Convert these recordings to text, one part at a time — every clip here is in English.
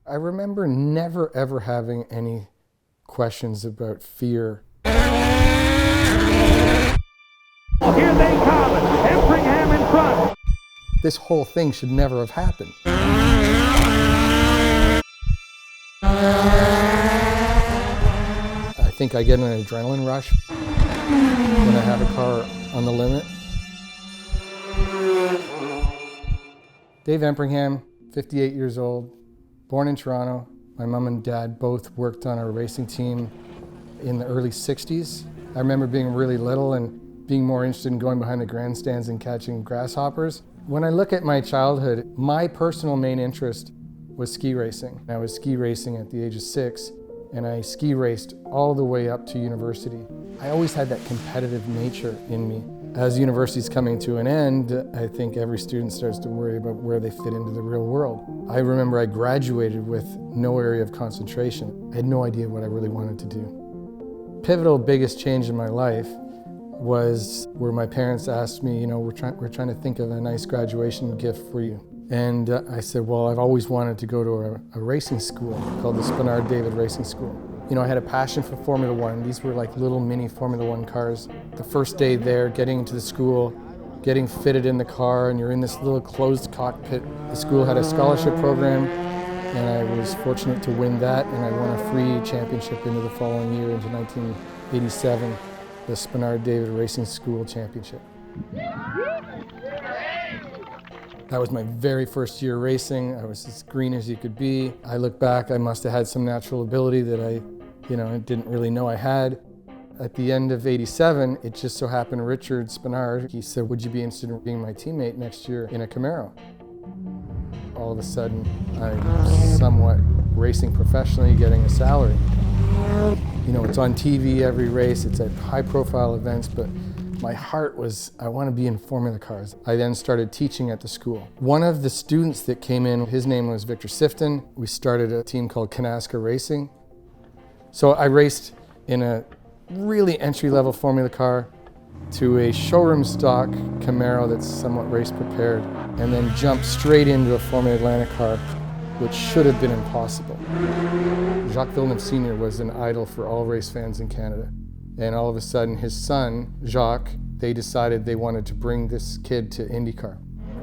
I remember never ever having any questions about fear. Here they come, Empringham in front. This whole thing should never have happened. I think I get an adrenaline rush when I have a car on the limit. Dave Empringham, 58 years old, born in Toronto. My mom and dad both worked on our racing team in the early 60s. I remember being really little and being more interested in going behind the grandstands and catching grasshoppers. When I look at my childhood, my personal main interest was ski racing. I was ski racing at the age of 6, and I ski raced all the way up to university. I always had that competitive nature in me. As university's coming to an end, I think every student starts to worry about where they fit into the real world. I remember I graduated with no area of concentration. I had no idea what I really wanted to do. Pivotal biggest change in my life was where my parents asked me, you know, we're trying to think of a nice graduation gift for you. And I said, well, I've always wanted to go to a racing school called the Spinard David Racing School. You know, I had a passion for Formula One. These were like little mini Formula One cars. The first day there, getting into the school, getting fitted in the car, and you're in this little closed cockpit. The school had a scholarship program, and I was fortunate to win that, and I won a free championship into the following year, into 1987, the Spinard David Racing School Championship. That was my very first year racing. I was as green as you could be. I look back, I must have had some natural ability that I didn't really know I had. At the end of '87, it just so happened Richard Spinard, he said, would you be interested in being my teammate next year in a Camaro? All of a sudden, I'm somewhat racing professionally, getting a salary. You know, it's on TV every race, it's at high-profile events, but my heart was, I want to be in Formula cars. I then started teaching at the school. One of the students that came in, his name was Victor Sifton. We started a team called Kanaska Racing. So I raced in a really entry-level Formula car to a showroom stock Camaro that's somewhat race prepared, and then jumped straight into a Formula Atlantic car, which should have been impossible. Jacques Villeneuve Sr. was an idol for all race fans in Canada. And all of a sudden, his son, Jacques, they decided they wanted to bring this kid to IndyCar.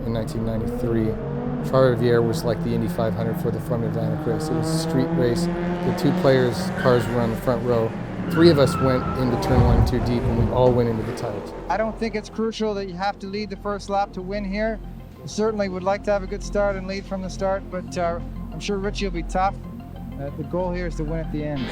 In 1993, Charles Riviere was like the Indy 500 for the Formula Atlantic race. It was a street race. The two players' cars were on the front row. 3 of us went into turn 1 too deep, and we all went into the titles. I don't think it's crucial that you have to lead the first lap to win here. I certainly would like to have a good start and lead from the start, but I'm sure Richie will be tough. The goal here is to win at the end.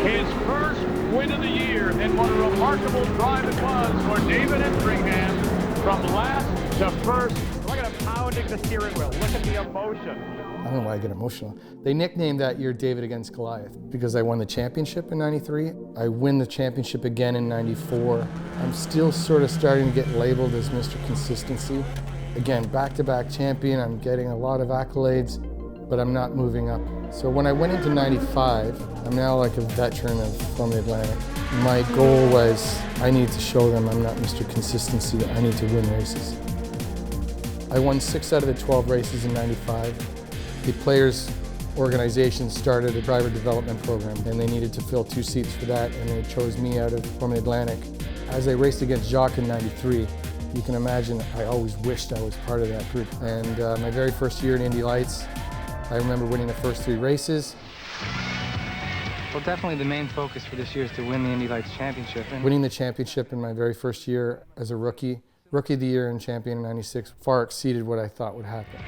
His first win of the year, and what a remarkable drive it was for David Empringham from last to first. Look at him pounding the steering wheel. Look at the emotion. I don't know why I get emotional. They nicknamed that year David against Goliath because I won the championship in '93. I win the championship again in '94. I'm still sort of starting to get labeled as Mr. Consistency. Again, back-to-back champion. I'm getting a lot of accolades, but I'm not moving up. So when I went into '95, I'm now like a veteran of Formula Atlantic. My goal was, I need to show them I'm not Mr. Consistency, I need to win races. I won 6 out of the 12 races in '95. The players' organization started a driver development program, and they needed to fill 2 seats for that, and they chose me out of Formula Atlantic. As I raced against Jacques in '93, you can imagine I always wished I was part of that group. And my very first year in Indy Lights, I remember winning the first 3 races. Well, definitely the main focus for this year is to win the Indy Lights Championship. Winning the championship in my very first year as a rookie, Rookie of the Year and champion in '96, far exceeded what I thought would happen.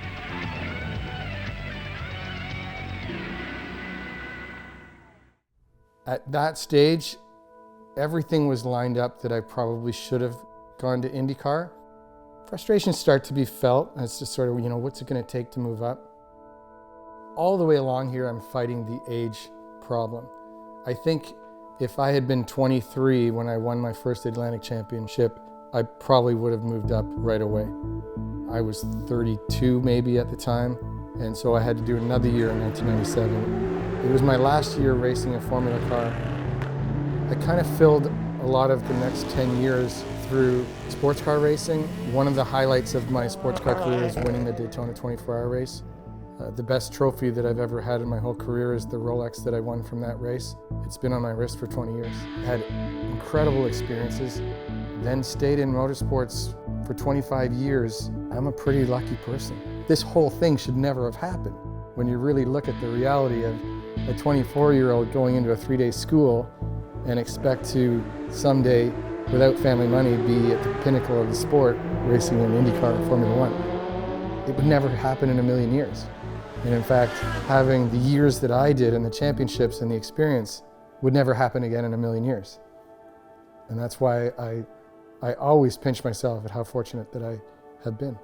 At that stage, everything was lined up that I probably should have gone to IndyCar. Frustrations start to be felt. It's just sort of, you know, what's it going to take to move up? All the way along here, I'm fighting the age problem. I think if I had been 23 when I won my first Atlantic Championship, I probably would have moved up right away. I was 32 maybe at the time, and so I had to do another year in 1997. It was my last year racing a Formula car. I kind of filled a lot of the next 10 years through sports car racing. One of the highlights of my sports car career is winning the Daytona 24-hour race. The best trophy that I've ever had in my whole career is the Rolex that I won from that race. It's been on my wrist for 20 years. I had incredible experiences, then stayed in motorsports for 25 years. I'm a pretty lucky person. This whole thing should never have happened. When you really look at the reality of a 24-year-old going into a 3-day school and expect to someday, without family money, be at the pinnacle of the sport, racing in IndyCar or Formula One. It would never happen in a million years. And in fact, having the years that I did and the championships and the experience would never happen again in a million years. And that's why I always pinch myself at how fortunate that I have been.